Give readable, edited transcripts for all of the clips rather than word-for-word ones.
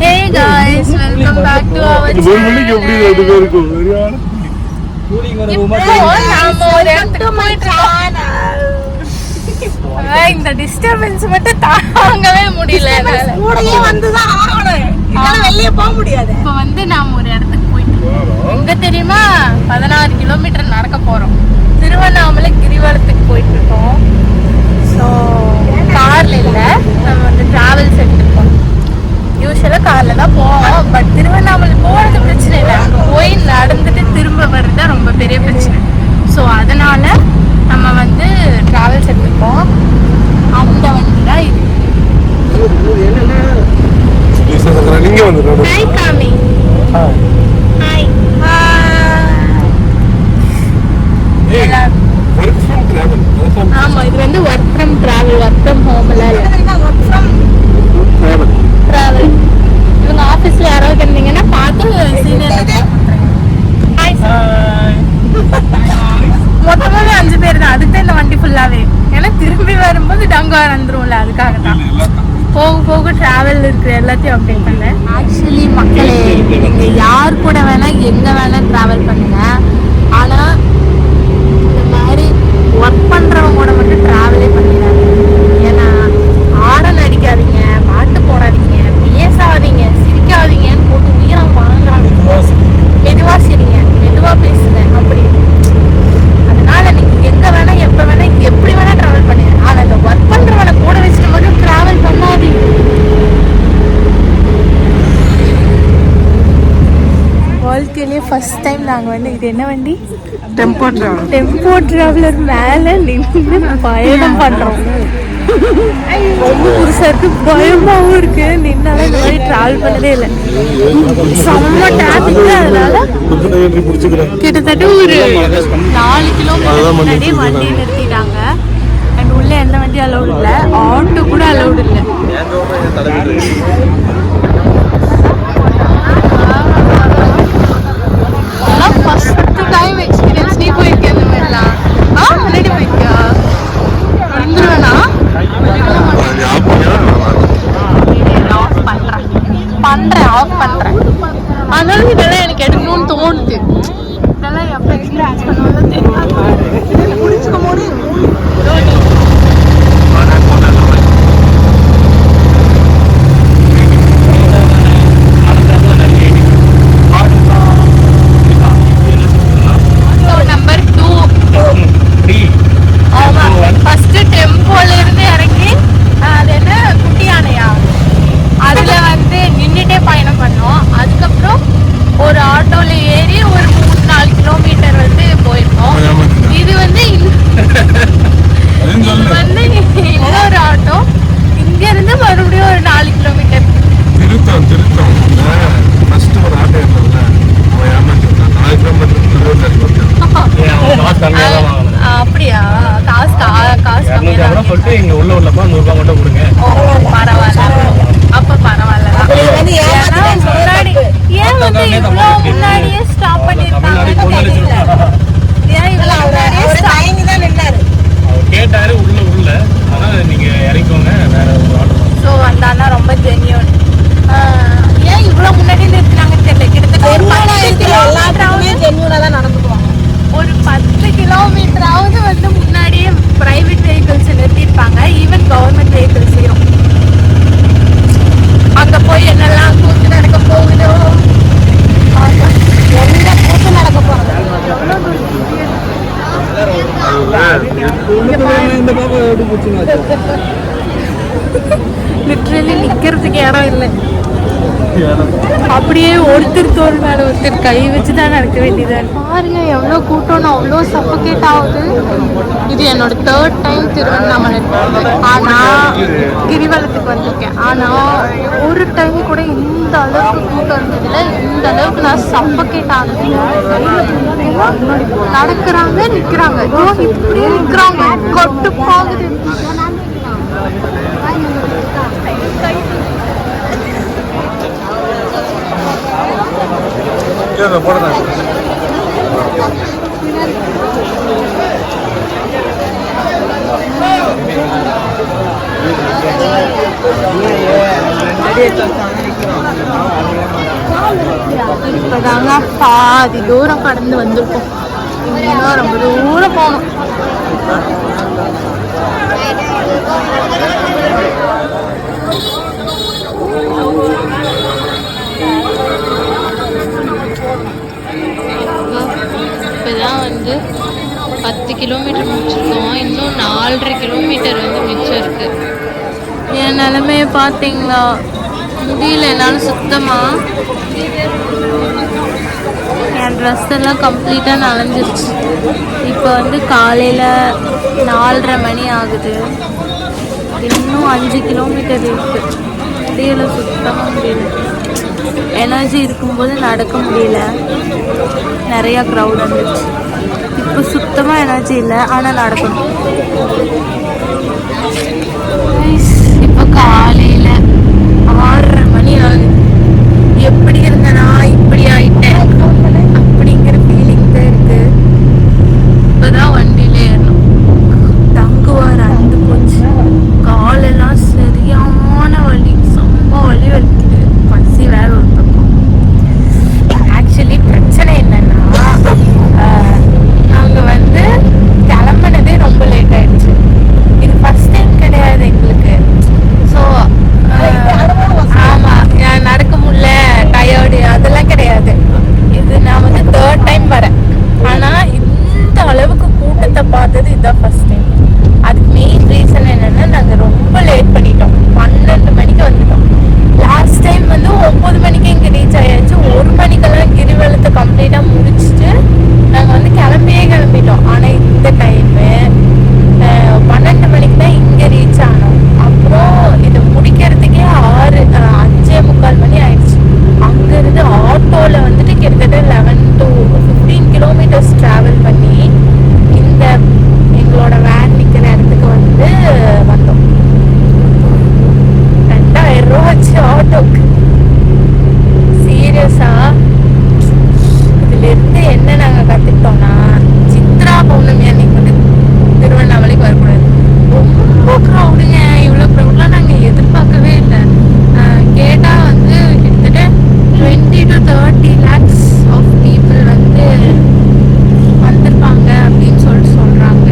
Hey guys, welcome back to our channel. இந்த disturbance மட்டும் தாங்கவே முடியல. கூடயே வந்துதான் ஆகணும். இதனால வெளிய போக முடியாது. இப்போ வந்து நாம ஒரு இடத்துக்கு போயிட்டு எங்க தெரியுமா 16 கிலோமீட்டர் நடக்க போறோம். திருவண்ணாமலை கிரிவலத்துக்கு போயிட்டு இருக்கோம். ஸோ கார்ல இல்ல, நம்ம வந்து டிராவல்ஸ் எடுத்துருக்கோம். யூஸ்வலாக காரில் தான் போவோம். பட் திருவண்ணாமலை போகிறது பிரச்சனை இல்லை, அங்கே போய் நடந்துட்டு திரும்ப வர்றது தான் ரொம்ப பெரிய பிரச்சனை. ஸோ அதனால நம்ம வந்து டிராவல்ஸ் எடுத்துருக்கோம். அந்த வண்டி தான் இது. ஹாய் காமி. ஹாய். ஆமா, இது வந்து work from travel, work from ஹோம்ல டிராவல். இவங்க ஆபீஸ்ல யாராவது இருந்தீங்கன்னா பார்த்து மொத்தமாவே 5 பேர் தான். அதுக்கு தான் இந்த வண்டி ஃபுல்லாவே. ஏன்னா திரும்பி வரும்போது டங்கா வந்துரும்ல, அதுக்காக தான். போக போக டிராவல் இருக்கிற எல்லாத்தையும் அப்டேட் பண்ணேன். ஆக்சுவலி மக்களே, நீங்க யார் கூட வேணா எங்க வேணா டிராவல் பண்ணுங்க. ஆனா இந்த மாதிரி ஒர்க் பண்றவங்க கூட மட்டும் டிராவலே பண்ணிடாது. ஏன்னா ஆடன் அடிக்காதீங்க, பாட்டு போடாதீங்க, பேசாதீங்க, சிரிக்காதீங்கன்னு போட்டு உயிரம் வாங்குறாங்க. மெதுவா சிரிங்க, மெதுவா பேசுங்க. அப்படி அதனால நீங்க எங்க வேணா எப்ப வேணா எப்படி வேணா டிராவல் பண்ணுங்க. ஆனா இந்த ஒர்க் பண்றவனை கூட வச்சுட்டு மட்டும் டிராவல் பண்ணாதீங்க. வாழ்க்கையிலேயே ஃபர்ஸ்ட் டைம் நாங்கள் வந்து இது என்ன வண்டி, டெம்போ டிராவலர் மேலே நின்று பயணம் பண்ணுறோம். ரொம்ப புதுசாக இருக்கு, பயமாகவும் இருக்கு. நின்னால இந்த மாதிரி டிராவல் பண்ணதே இல்லை. செம்ம டிராஃபிக். அதனால கிட்டத்தட்ட ஒரு 4 கிலோமீட்டர் முன்னாடியே வண்டியை நிறுத்திட்டாங்க. அண்ட் உள்ள எந்த வண்டி அலௌடு இல்லை, ஆட்டோ கூட அலௌடு இல்லை. First time experience. நீ போயிருக்கேன் இந்த மாதிரிலாம்? முன்னாடி போயிருக்கியா? வந்துருவேனா? ஆஃப் பண்றேன். அதனால இதெல்லாம் எனக்கு எடுக்கணும்னு தோணுது. இதெல்லாம் எப்போ எக்ஸ்பீரியன்ஸ் பண்ணுவோம் தெரியாது. முடிச்சுக்க போது ஒரு ஆட்டோல ஏறி ஒரு 3-4 கிலோமீட்டர் வந்து போயிருக்கோம். இது வந்து இன்னொரு ஆட்டோ இங்க இருந்து மறுபடியும் ஒரு 4 கிலோமீட்டர். அப்படியா? காசு இங்க உள்ள உள்ளப்பா 100 ரூபாய் மட்டும் கொடுங்க. பரவாயில்ல, அப்ப பரவாயில்ல. முன்னாடி ஏன் வந்து இவ்வளோ முன்னாடியே ஸ்டாப் பண்ணிருக்காங்கன்னு தெரியல. ஏன் இவ்வளோ கேட்டாரு உள்ள ஆனா நீங்க இறங்கிக்கோங்க வேற ஒரு ஆட்டோ. ஸோ அந்த அண்ணா ரொம்ப ஜென்யூன். ஏன் இவ்வளோ முன்னாடி நிறுத்தினாங்கன்னு தெரியல. கிட்டத்தட்ட ஒரு 10 கிலோமீட்டராவது ஜென்யூனா தான் நடந்துக்குவாங்க. ஒரு 10 கிலோமீட்டராவது வந்து முன்னாடியே பிரைவேட் வெஹிக்கிள்ஸ் நிறுத்திருப்பாங்க. ஈவன் கவர்மெண்ட் வெஹிக்கிள்ஸையும். அங்க போய் என்னெல்லாம் கூத்து நடக்க போகுதோ, என்ன கூத்து நடக்க போகுது. லிட்டரலி நிக்கிறதுக்கு இடம் இல்லை. அப்படியே ஒருத்தர் தோல் மேல ஒருத்தர் கை வச்சுதான் நடக்க வேண்டியதா. பாருங்க எவ்வளோ கூட்டம்னு, அவ்வளோ சஃபோகேட் ஆகுது. இது என்னோட 3rd டைம் திருவண்ணாமலை. ஆனா கிரிவலத்துக்கு வந்திருக்கேன். ஆனா ஒரு டைம் கூட இந்த அளவுக்கு கூட்டம் இருந்ததுல இந்த அளவுக்கு நான் சஃபோகேட் ஆகுது. நடக்கிறாங்க, நிக்கிறாங்க, இப்படியே நிக்கிறாங்க, கட்டுப்பாகுது. போடுறேன். இப்போதாங்க பாதி தூரம் கடந்து வந்திருக்கோம். இன்னும் ரொம்ப தூரம் போகணும். இப்போதான் வந்து 10 கிலோமீட்டர் முடிச்சிருக்கோம். இன்னும் 4.5 கிலோமீட்டர் வந்து மிச்சம் இருக்கு. என் நிலைமையை பார்த்தீங்களா? முடியல என்னால் சுத்தமாக. என் ட்ரெஸ் எல்லாம் கம்ப்ளீட்டாக நனைஞ்சிருச்சு. இப்போ வந்து காலையில் 4:30 மணி ஆகுது. இன்னும் 5 கிலோமீட்டர் இருக்குது. முடியல, சுத்தமாக முடியல. எனர்ஜி இருக்கும்போது நடக்க முடியல, நிறையா க்ரௌட் வந்துடுச்சு. இப்போ சுத்தமாக எனர்ஜி இல்லை, ஆனால் நடக்கணும். இப்போ காலையில் 6:30 மணி ஆகுது. எப்படி இருந்தேனா இப்படி ஆயிட்டேன் அப்படிங்கிற ஃபீலிங் தான் இருக்கு. இப்போதான் வண்டியில ஏறணும். தங்குவார் அந்து போச்சு. காலெல்லாம் சரியான வலி, செம்ம வலி வலிக்குது. பசி வேற ஒரு பக்கம். ஆக்சுவலி பிரச்சனை என்னன்னா, நாங்கள் வந்து கிளம்புனதே ரொம்ப லேட் ஆயிடுச்சு. இது ஃபர்ஸ்ட் டைம் கிடையாது எங்களுக்கு. ஸோ ஆமாம், நடக்க முடியல, டயர்டு அதெல்லாம் கிடையாது. இது நான் வந்து 3rd டைம் வரேன். ஆனால் இந்த அளவுக்கு கூட்டத்தை பார்த்தது இதுதான் ஃபர்ஸ்ட் டைம். அதுக்கு மெயின் ரீசன் என்னன்னா, நாங்கள் ரொம்ப லேட் பண்ணிட்டோம். 12 மணிக்கு வந்துட்டோம். லாஸ்ட் டைம் வந்து 9 மணிக்கு இங்கே ரீச் ஆயாச்சு. 1 மணிக்கெல்லாம் கிரிவலத்தை கம்ப்ளீட்டாக முடிச்சுட்டு நாங்கள் வந்து கிளம்பிட்டோம். ஆனால் இந்த டைமு 12 மணிக்கு தான் இங்கே ரீச் ஆனோம். அப்புறம் இதை முடிக்கிறதுக்கே 5:45 மணி ஆயிடுச்சு. அங்கேருந்து ஆட்டோவில் வந்துட்டு கிட்டத்தட்ட 11 to 15 கிலோமீட்டர்ஸ் ட்ராவல் பண்ணி இந்த எங்களோட வேன் நிற்கிற இடத்துக்கு வந்து வந்தோம். 2000 ரூபா ஆச்சு ஆட்டோக்கு. சீரியஸாக இதுலேருந்து என்ன நாங்கள் கற்றுக்கிட்டோம்னா, சித்ரா பௌர்ணமி அன்னைக்கு வந்து திருவண்ணாமலைக்கு வரக்கூடாது. ரொம்ப க்ரௌடுங்க. இவ்வளோ க்ரௌட்லாம் நாங்கள் எதிர்பார்க்கவே இல்லை. கேட்டால் வந்து கிட்டத்தட்ட 20 to 30 lakhs ஆஃப் பீப்புள் வந்து வந்திருப்பாங்க அப்படின்னு சொல்கிறாங்க.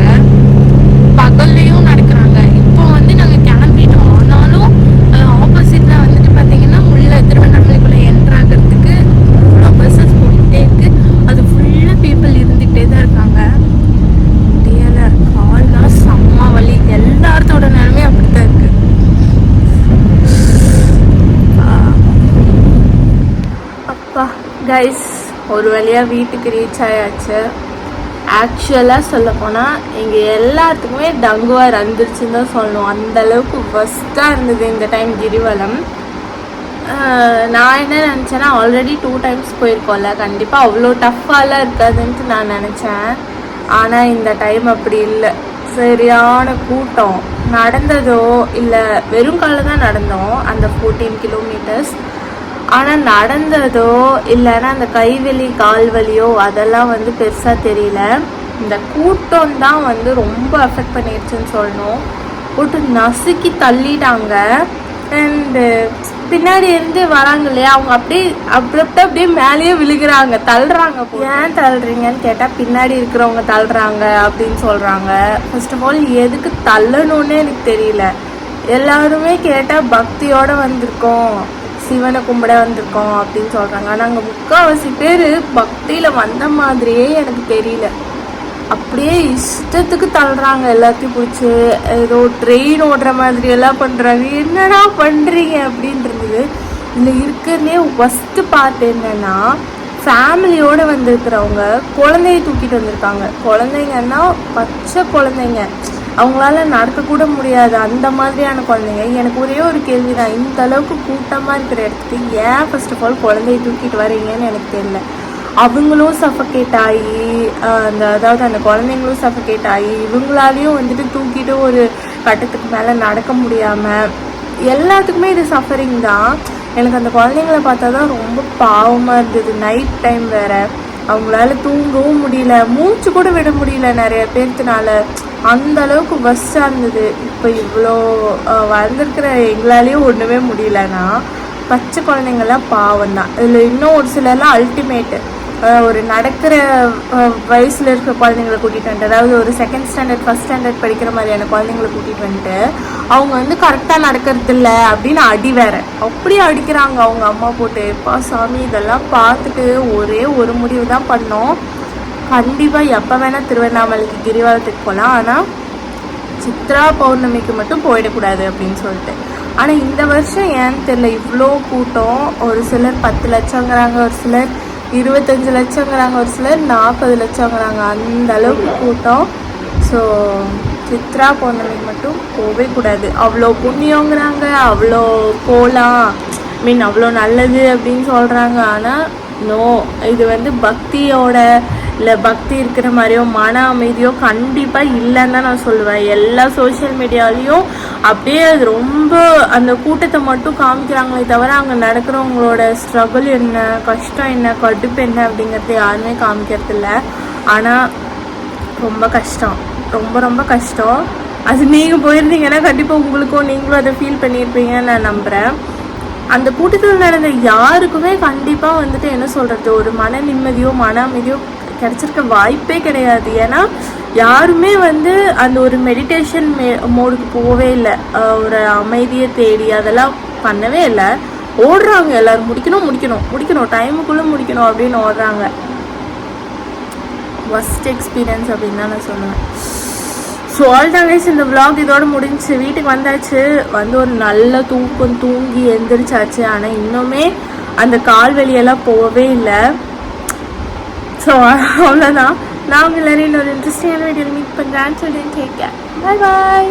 பகல்லையும் நடக்கிறாங்க. இப்போ வந்து நாங்கள் கிளம்பிட்டோம். ஆனாலும் ஆப்போசிட்டில் வந்துட்டு பார்த்தீங்கன்னா உள்ள திருவண்ணாமலைக்குள்ளே என்ட்ராகிறதுக்கு அவ்வளோ பஸ்ஸஸ் போயிட்டே இருக்கு. அது ஃபுல்லாக பீப்புள் இருந்துகிட்டே தான் இருக்காங்க. முடியலை, கால்லாம் செம்ம வலி. எல்லாத்தோட நிலமே அப்படித்தான் இருக்கு. அப்பா கைஸ், ஒரு வழியாக வீட்டுக்கு ரீச் ஆயாச்சு. ஆக்சுவலாக சொல்ல போனால் இங்கே எல்லாத்துக்குமே டங்குவார் வந்துருச்சுன்னு தான் சொல்லணும். அந்தளவுக்கு ஃபஸ்ட்டாக இருந்தது இந்த டைம் கிரிவலம். நான் என்ன நினச்சேன்னா, ஆல்ரெடி 2 times போயிருக்கோம்ல, கண்டிப்பாக அவ்வளோ டஃப்பாலாம் இருக்காதுன்ட்டு நான் நினச்சேன். ஆனால் இந்த டைம் அப்படி இல்லை. சரியான கூட்டம். நடந்ததோ இல்லை, வெறும் காலில் தான் நடந்தோம் அந்த 14 கிலோமீட்டர்ஸ். ஆனால் நடந்ததோ இல்லைன்னா அந்த கைவலி கால்வலியோ அதெல்லாம் வந்து பெருசாக தெரியல. இந்த கூட்டம் தான் வந்து ரொம்ப அஃபெக்ட் பண்ணிடுச்சுன்னு சொல்லணும். போட்டு நசுக்கி தள்ளிட்டாங்க. அண்டு பின்னாடி இருந்து வராங்க இல்லையா, அவங்க அப்படியே மேலேயே விழுகிறாங்க, தள்ளுறாங்க. ஏன் தள்ளுறீங்கன்னு கேட்டால், பின்னாடி இருக்கிறவங்க தள்ளுறாங்க அப்படின்னு சொல்கிறாங்க. ஃபர்ஸ்ட் ஆஃப் ஆல் எதுக்கு தள்ளணுன்னே எனக்கு தெரியல. எல்லாருமே கேட்டால் பக்தியோடு வந்திருக்கோம், சிவனை கும்பிட வந்திருக்கோம் அப்படின்னு சொல்கிறாங்க. ஆனால் அங்கே 3/4 பேர் பக்தியில் வந்த மாதிரியே எனக்கு தெரியல. அப்படியே இஷ்டத்துக்கு தள்ளுறாங்க, எல்லாத்தையும் பிடிச்சி ஏதோ ட்ரெயின் ஓடுற மாதிரி எல்லாம் பண்ணுறாங்க. என்னடா பண்ணுறீங்க அப்படின்னு இருந்தது. இதில் இருக்கிறதுலே ஃபஸ்ட்டு பார்ட் என்னென்னா, ஃபேமிலியோடு வந்திருக்கிறவங்க குழந்தைய தூக்கிட்டு வந்திருக்காங்க. குழந்தைங்கன்னா பச்சை குழந்தைங்க, அவங்களால நடக்கக்கூட முடியாது அந்த மாதிரியான குழந்தைங்க. எனக்கு ஒரே ஒரு கேள்வி தான், இந்த அளவுக்கு கூட்டமாக இருக்கிற இடத்துக்கு ஏன் ஃபர்ஸ்ட் ஆஃப் ஆல் குழந்தைய தூக்கிட்டு வரீங்கன்னு எனக்கு தெரியல. அவங்களும் சஃபகேட் ஆகி அதாவது அந்த குழந்தைங்களும் சஃபகேட் ஆகி இவங்களாலையும் வந்துட்டு தூக்கிட்டு ஒரு கட்டத்துக்கு மேலே நடக்க முடியாமல் எல்லாத்துக்குமே இது சஃபரிங் தான். எனக்கு அந்த குழந்தைங்கள பார்த்தா தான் ரொம்ப பாவமாக இருந்தது. நைட் டைம் வேறு, அவங்களால தூங்கவும் முடியல, மூச்சு கூட விட முடியல நிறைய பேர்த்துனால. அந்த அளவுக்கு பஸ்ஸாக இருந்தது. இப்போ இவ்வளோ வந்திருக்கிற எங்களாலேயும் ஒன்றுமே முடியலன்னா பச்சை குழந்தைங்கள்லாம் பாவம் தான். இதில் இன்னும் ஒரு சிலர்லாம் அல்டிமேட்டு, ஒரு நடக்கிற வயசில் இருக்கிற குழந்தைங்களை கூட்டிகிட்டு வந்துட்டு, அதாவது ஒரு செகண்ட் ஸ்டாண்டர்ட் ஃபஸ்ட் ஸ்டாண்டர்ட் படிக்கிற மாதிரியான குழந்தைங்களை கூட்டிகிட்டு வந்துட்டு அவங்க வந்து கரெக்டாக நடக்கிறது இல்லை அப்படின்னு அடி வேற அப்படியே அடிக்கிறாங்க அவங்க அம்மா போட்டு. எப்பா சாமி, இதெல்லாம் பார்த்துட்டு ஒரே ஒரு முடிவு தான் பண்ணோம், கண்டிப்பாக எப்போ வேணால் திருவண்ணாமலைக்கு கிரிவலத்துக்கு போகலாம், ஆனால் சித்ரா பௌர்ணமிக்கு மட்டும் போயிடக்கூடாது அப்படின்னு சொல்லிட்டு. ஆனால் இந்த வருஷம் ஏன்னு தெரியல இவ்வளோ கூட்டம். ஒரு சிலர் 10 லட்சங்கிறாங்க, ஒரு சிலர் 25 லட்சங்கிறாங்க, ஒரு சிலர் 40 லட்சங்கிறாங்க, அந்த அளவுக்கு கூட்டம். ஸோ சித்ரா பௌர்ணமிக்கு மட்டும் போகவே கூடாது. அவ்வளோ புண்ணியங்கிறாங்க, அவ்வளோ போகலாம், மீன் அவ்வளோ நல்லது அப்படின்னு சொல்கிறாங்க. ஆனால் நோ, இது வந்து பக்தியோட இல்லை பக்தி இருக்கிற மாதிரியோ மன அமைதியோ கண்டிப்பாக இல்லைன்னு தான் நான் சொல்லுவேன். எல்லா சோஷியல் மீடியாலேயும் அப்படியே அது ரொம்ப அந்த கூட்டத்தை மட்டும் காமிக்கிறாங்களே தவிர அங்கே நடக்கிறவங்களோட ஸ்ட்ரகிள் என்ன, கஷ்டம் என்ன, கடுப்பு என்ன அப்படிங்கிறது யாருமே காமிக்கிறது இல்லை. ஆனால் ரொம்ப கஷ்டம், ரொம்ப ரொம்ப கஷ்டம். அது நீங்கள் போயிருந்தீங்கன்னா கண்டிப்பாக உங்களுக்கும் நீங்களும் அதை ஃபீல் பண்ணியிருப்பீங்கன்னு நான் நம்புகிறேன். அந்த கூட்டத்தில் நடந்த யாருக்குமே கண்டிப்பாக வந்துட்டு என்ன சொல்கிறது, ஒரு மன நிம்மதியோ மன அமைதியோ கிடைச்சிருக்க வாய்ப்பே கிடையாது. ஏன்னா யாருமே வந்து அந்த ஒரு மெடிடேஷன் மோடுக்கு போகவே இல்லை, ஒரு அமைதியை தேடி அதெல்லாம் பண்ணவே இல்லை. ஓடுறாங்க எல்லோரும், முடிக்கணும் முடிக்கணும் முடிக்கணும், டைமுக்குள்ளே முடிக்கணும் அப்படின்னு ஓடுறாங்க. ஒஸ்ட் எக்ஸ்பீரியன்ஸ் அப்படின்னு தான் நான் சொல்லுவேன். ஸோ ஆல்தான் கைஸ், இந்த vlog இதோட முடிஞ்சு. வீட்டுக்கு வந்தாச்சு, வந்து ஒரு நல்ல தூக்கம் தூங்கி எந்திரிச்சாச்சு. ஆனால் இன்னுமே அந்த கால் வலியெல்லாம் போகவே இல்லை. ஸோ அவ்வளோதான். நான் உங்கள் எல்லாரும் இன்னொரு இன்ட்ரெஸ்டிங்கான வீடியோவில் மீட் பண்ணுறேன்னு சொல்லிட்டு கேட்க பாய் பாய்.